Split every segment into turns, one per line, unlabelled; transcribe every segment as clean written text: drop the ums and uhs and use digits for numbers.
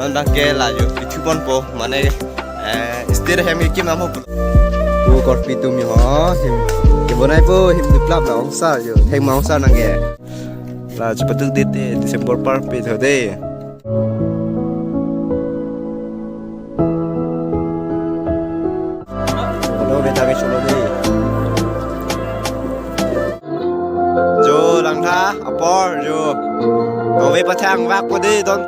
Bangke laju pitubon po mane istir hem kim namo po kor pitum yo him kibonai po him diplap la ongsa yo heng maungsa nange la cepetuk dit Desember par pe thode hello beta ke cholo de jo lang tha apor jo ve pathang vak po de don.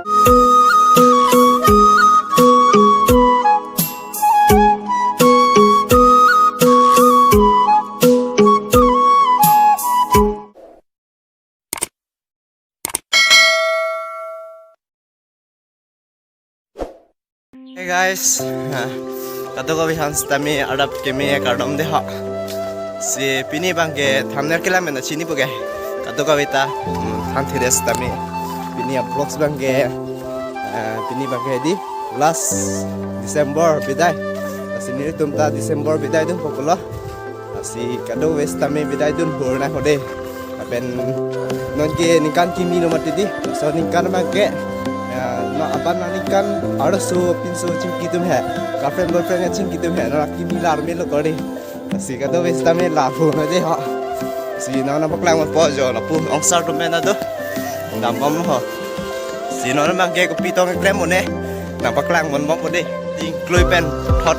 Hey guys, kado ko bihans tami adap kemi ekardom de ha. Si pini bangke thamner kila mena chini puge. Kado ko bita thanthi des tami pini vlogs bangke pini bangke di last December bidai. Sini tumta December bidai dun populo. Si kado wes tami bidai dun hurna hode. Apen non ke nikan kimi no mati di. So nikan bangke apa nanti kan ada pinsu cingki tuh ya, girlfriendnya cingki tuh ya, nak kimi larme lo kori, si kado wes tame lapu aja ha, si nana paklang mau pojo lapu ongsar tuh mana tuh, dampam lo, si nana mangke kopi tong krem mana, nampak lang mau deh, include pen hot,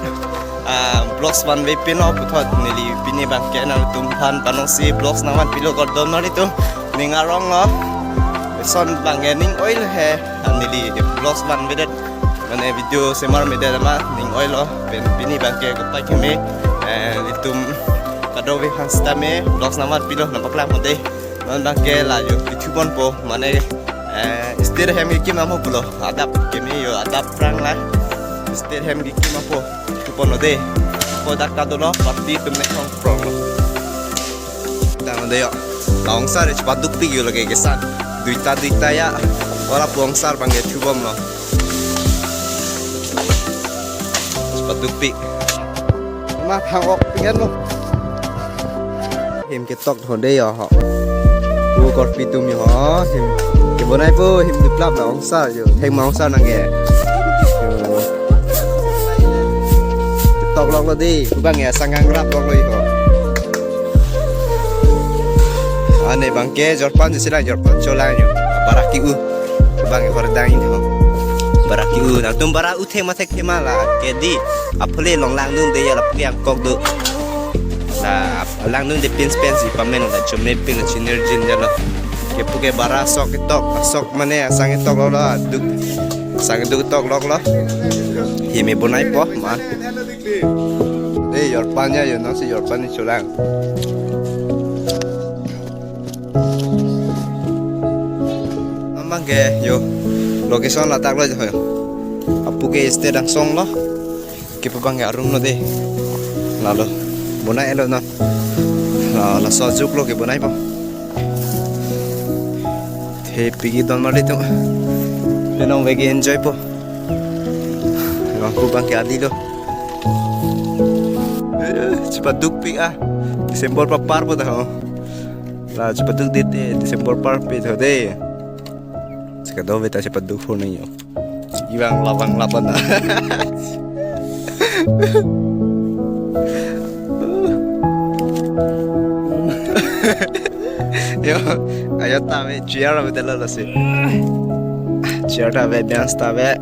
blocks one way pin off hot, nili pini bangke nana tumpan panong si blocks naman pilo kordom nari tuh, ningarong lo. Son bangke ning oil he anili de vlogs ban bedet mane video semar mede ma ning oil lo pen pini bangke ko pai keme litum kado we hansta me vlogs namar pilo nampak la mode non bangke la yo pitubon po mane istir hem ki ma mo pulo adap keme yo adap prang la istir hem ki ma po pitubon ode po dak kado lo parti tumne kong prong lo dan ode yo laung sare cepat duk pi yo lagi kesan duita ya orang bongsar bangke tubom lo sepatu pik mah hangok pian lo him ketok thonde yo ho bu kor pitum yo him kibonai po him diplap la ongsa yo heng maungsa nange ketok long lo di bang ya sangang rap long lo yo ane bangke jorpan jisilang jorpan cholanyo baraki u bang bardang ini baraki u na tum bara u thema thek thema la kedi apole long lang nung de ya la pyang kok do la lang nung de pins si pamen la chomne pin la chiner jin ya la ke puke bara sok sok mane sang tok lo la duk sang duk tok lok lo himi bonai po ma de jorpan ya yo no si jorpan ni cholang bangke yo location la tak lo jo apu ke este dang song lo ke bangke arum no de lalo bonai elo na la so juk lo ke bonai po the pigi don mali tu penong vegi enjoy po aku bangke adi lo cepat duk pi Desember par po dah la cepat duk dit Desember par pe thode kado beta cepat duk phone yo ibang lapang lapan yo ayo tame chiara betala la se chiara be dance tave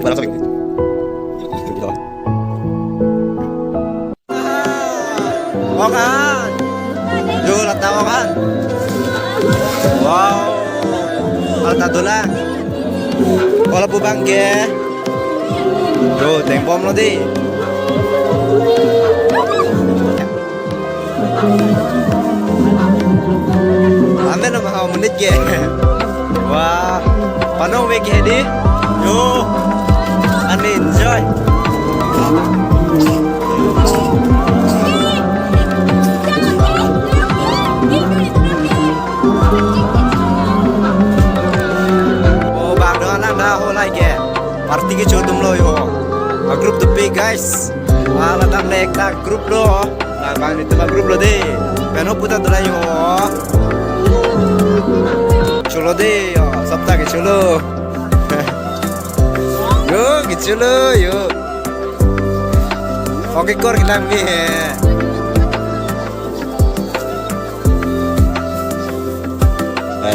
Para sabi. Okan. Yo lataw kan. Wow. Alta dolan. Wala po bangke. Yo, teng bom lo di. ke. Wah, panong we ke di. Yo, and enjoy. Oh, bang dengan anda ho like party ke chodum lo yo. A group to big guys. Ala tam le ekta group lo. Nah, bang itu bang group lo deh. Peno puta tu lah yo. Cholo deh, sabta ke cholo. Yo, ke cholo yo. Oke kor kita ni.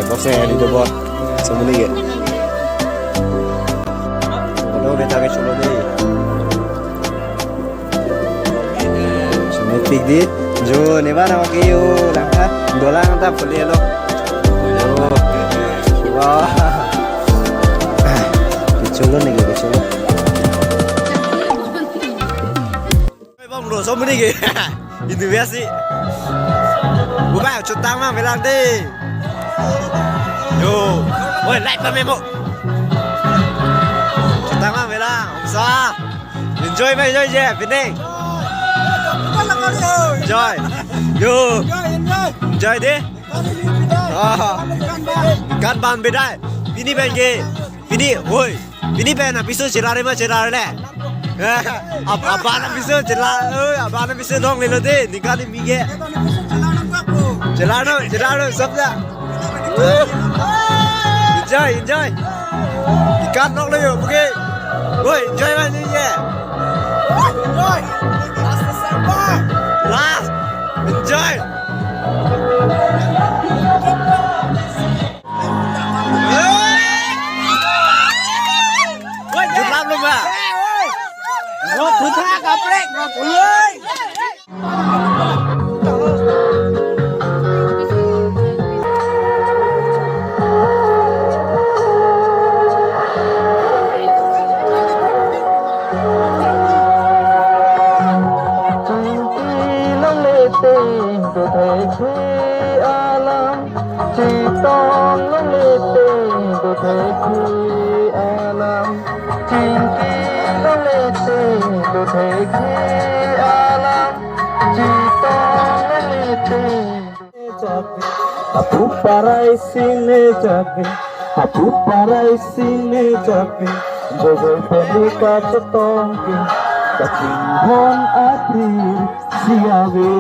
Pasal di depan semua ni ke. Kalau beta ke cholo deh. Semetik di. Jo, ni mana nak yo? Langkah, dolang tak boleh lo. Yo, wah. Kecolo ni ke kecolo. Bang bro, semua ni ke. Itu biasa. Bukan, cutang mah bilang deh. Yo, woi, like pa memo. Cutang mah bilang, usah. Enjoy je, Pining. Enjoy. Yo. Enjoy deh. Kan ban beda. Pini benge. Pini, woi. Pini ben episode cerare mah cerare le. Apa na episode cerare. Apa na episode dong le deh. Nikali mige. Cerano sabda. Enjoy. Ikan nok le yo, oke. Woi, enjoy mana ni ye. Enjoy. Last, enjoy. Jumlah belum ya? Oh, putra kaplek, boleh.
Aku parai sini jape, jogoy peluka cetongke, kacinghon ati siawe,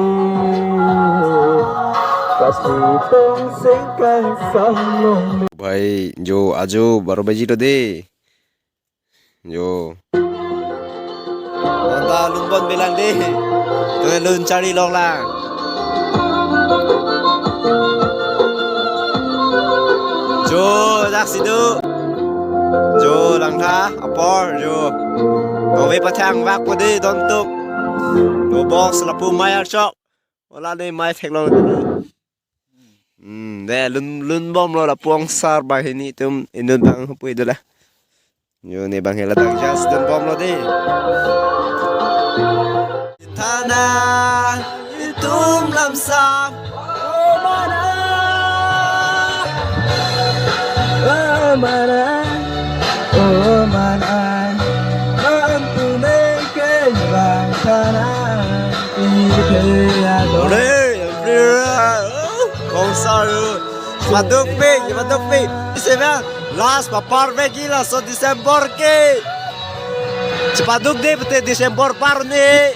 kasih tong singkang samlong.
Baik, jo ajo baru baji tu deh. Jo. Nanda lumbon bilang deh. Tu lun cari long lah. Jo, dak situ. Jo, langkah apor jo. Kau patang wak pudi tontuk. Do box lapu mayar cok. Wala ni may teknologi. Deh lun bom lo lapuang sar bah ini tum indun bang hupui tu lah. Yo ni bang hela tak jas dan bom lo deh. Tanah itum lamsam.
Oh mana, mantu nengke bang tanah ini ada.
Kong saru, maduk pi. Isevang last papar gila so Desember ke. Cepaduk deh betul Desember par ni.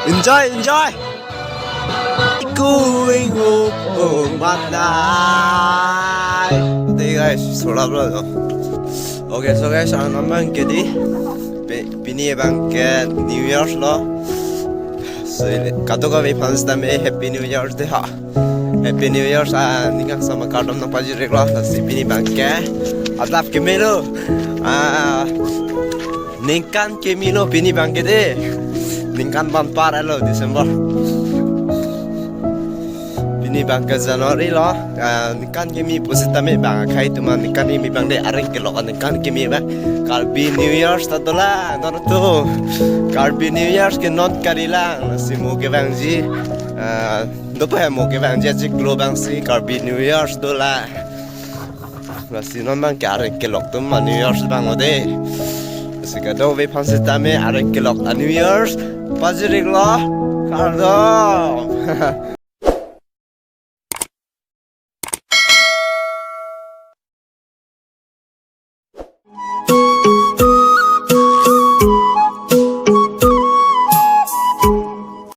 Enjoy. Going home mandai. Oke guys, solar bro. Oke, so guys, anamang kedi. Pini bang ke New Year lo. So kato kami fans dami Happy New Year deh ha. Happy New Year sa nikah sama kardom na pagi rekla si pini bang ke. Atap kemelo. Ningkan kemilo pini bang ke deh. Ningkan ban par alo Desember. Pini bang ke Januari lo. Ningkan kemi positame bang kai tu man ningkan ini bang deh areng ke lo kan ningkan kemi bang. Kalbi New Year tatola nor tu. Kalbi New Year ke not karilang si mu ke bang ji. đó phải một cái bạn chỉ global si cả bị New York đó là xin nó mang cả cái lọc tụm mà New York bằng ở đây sự cái đâu về phong sự ta mới cái lọc ở New York bao giờ được lo cả đó